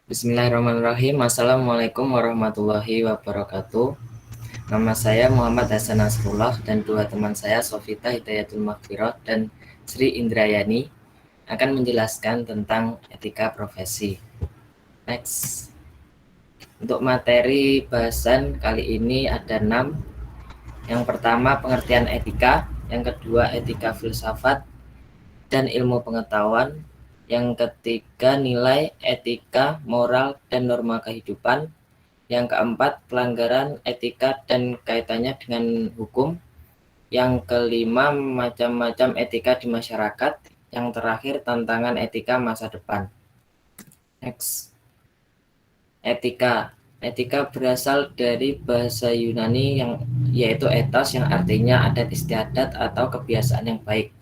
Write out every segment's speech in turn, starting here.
Bismillahirrahmanirrahim. Assalamualaikum warahmatullahi wabarakatuh. Nama saya Muhammad Hasan Nasrullah dan dua teman saya Sofita Hidayatul Maghfirah dan Sri Indrayani akan menjelaskan tentang etika profesi. Next. Untuk materi bahasan kali ini ada 6. Yang pertama pengertian etika, yang kedua etika filsafat dan ilmu pengetahuan, yang ketiga nilai, etika, moral, dan norma kehidupan, yang keempat pelanggaran etika dan kaitannya dengan hukum, yang kelima macam-macam etika di masyarakat, yang terakhir tantangan etika masa depan. Next. Etika berasal dari bahasa Yunani yang yaitu ethos yang artinya adat istiadat atau kebiasaan yang baik.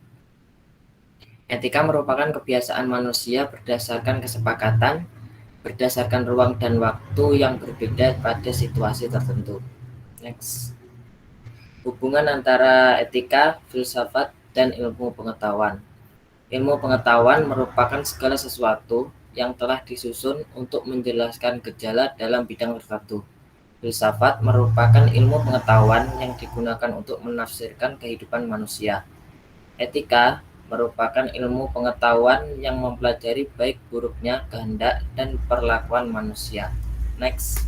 Etika merupakan kebiasaan manusia berdasarkan kesepakatan, berdasarkan ruang dan waktu yang berbeda pada situasi tertentu. Next. Hubungan antara etika, filsafat, dan ilmu pengetahuan. Ilmu pengetahuan merupakan segala sesuatu yang telah disusun untuk menjelaskan gejala dalam bidang tertentu. Filsafat merupakan ilmu pengetahuan yang digunakan untuk menafsirkan kehidupan manusia. Etika merupakan ilmu pengetahuan yang mempelajari baik buruknya kehendak dan perlakuan manusia. Next.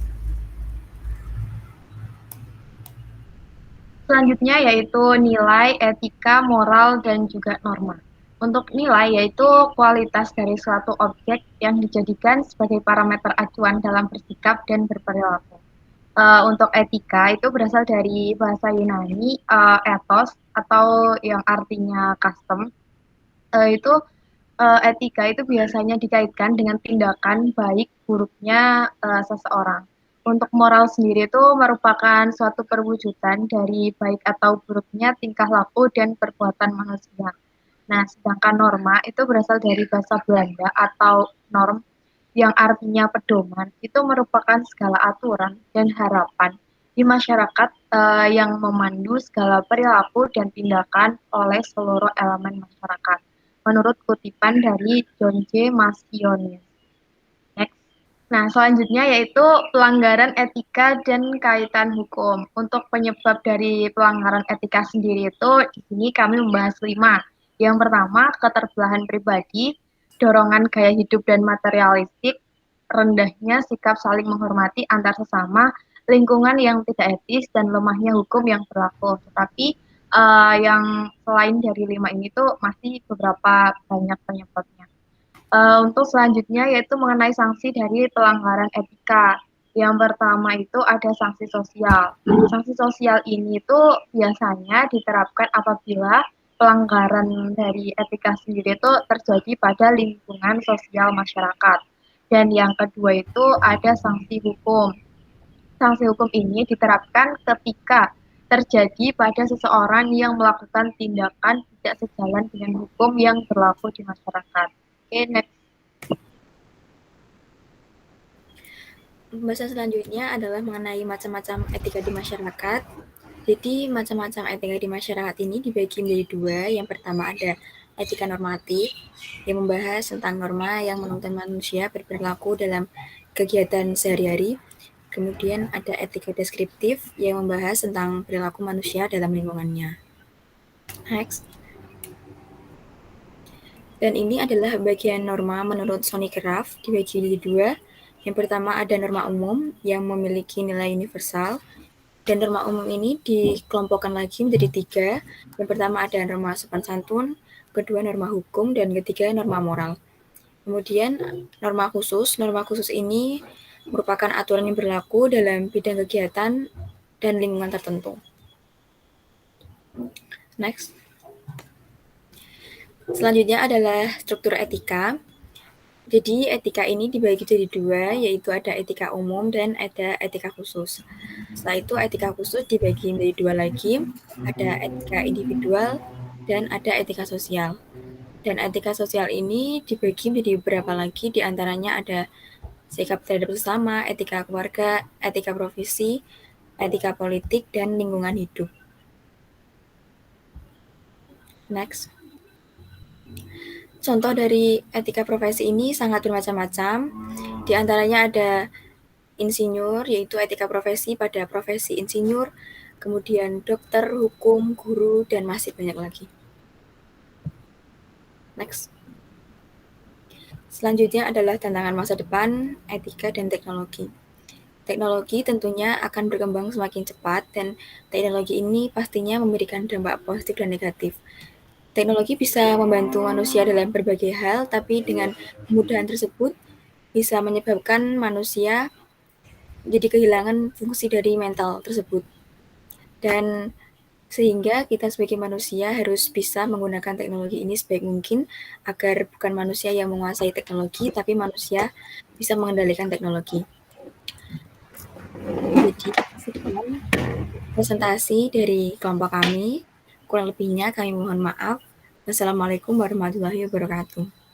Selanjutnya yaitu nilai, etika, moral, dan juga norma. Untuk nilai yaitu kualitas dari suatu objek yang dijadikan sebagai parameter acuan dalam bersikap dan berperilaku. Untuk etika itu berasal dari bahasa Yunani ethos atau yang artinya custom. Itu etika itu biasanya dikaitkan dengan tindakan baik buruknya seseorang. Untuk moral sendiri itu merupakan suatu perwujudan dari baik atau buruknya tingkah laku dan perbuatan manusia. Nah, sedangkan norma itu berasal dari bahasa Belanda atau norm yang artinya pedoman, itu merupakan segala aturan dan harapan di masyarakat yang memandu segala perilaku dan tindakan oleh seluruh elemen masyarakat. Menurut kutipan dari John J. Masionis. Next. Nah, selanjutnya yaitu pelanggaran etika dan kaitan hukum. Untuk penyebab dari pelanggaran etika sendiri itu, di sini kami membahas 5. Yang pertama, keterbelahan pribadi, dorongan gaya hidup dan materialistik, rendahnya sikap saling menghormati antar sesama, lingkungan yang tidak etis, dan lemahnya hukum yang berlaku. Tetapi yang selain dari 5 ini tuh masih beberapa banyak penyebabnya. Untuk selanjutnya yaitu mengenai sanksi dari pelanggaran etika. Yang pertama itu ada sanksi sosial. Sanksi sosial ini itu biasanya diterapkan apabila pelanggaran dari etika sendiri itu terjadi pada lingkungan sosial masyarakat. Dan yang kedua itu ada sanksi hukum. Sanksi hukum ini diterapkan ketika terjadi pada seseorang yang melakukan tindakan tidak sejalan dengan hukum yang berlaku di masyarakat. Oke, next. Pembahasan selanjutnya adalah mengenai macam-macam etika di masyarakat. Jadi, macam-macam etika di masyarakat ini dibagi menjadi 2. Yang pertama ada etika normatif, yang membahas tentang norma yang menuntun manusia berperilaku dalam kegiatan sehari-hari. Kemudian ada etika deskriptif, yang membahas tentang perilaku manusia dalam lingkungannya. Next. Dan ini adalah bagian norma menurut Sonny Graff, dibagi menjadi 2. Yang pertama ada norma umum yang memiliki nilai universal, dan norma umum ini dikelompokkan lagi menjadi 3. Yang pertama ada norma sopan santun, kedua norma hukum, dan ketiga norma moral. Kemudian norma khusus ini merupakan aturan yang berlaku dalam bidang kegiatan dan lingkungan tertentu. Next. Selanjutnya adalah struktur etika. Jadi etika ini dibagi jadi 2, yaitu ada etika umum dan ada etika khusus. Setelah itu etika khusus dibagi menjadi 2 lagi, ada etika individual dan ada etika sosial. Dan etika sosial ini dibagi menjadi beberapa lagi, diantaranya ada sikap terhadap sesama, etika keluarga, etika profesi, etika politik, dan lingkungan hidup. Next. contoh dari etika profesi ini sangat bermacam-macam. Di antaranya ada insinyur, yaitu etika profesi pada profesi insinyur, kemudian dokter, hukum, guru, dan masih banyak lagi. Next. Selanjutnya adalah tantangan masa depan, etika, dan teknologi. Teknologi tentunya akan berkembang semakin cepat dan teknologi ini pastinya memberikan dampak positif dan negatif. Teknologi bisa membantu manusia dalam berbagai hal, tapi dengan kemudahan tersebut bisa menyebabkan manusia jadi kehilangan fungsi dari mental tersebut. Dan sehingga kita sebagai manusia harus bisa menggunakan teknologi ini sebaik mungkin agar bukan manusia yang menguasai teknologi, tapi manusia bisa mengendalikan teknologi. Jadi, sekian presentasi dari kelompok kami. Kurang lebihnya kami mohon maaf. Wassalamualaikum warahmatullahi wabarakatuh.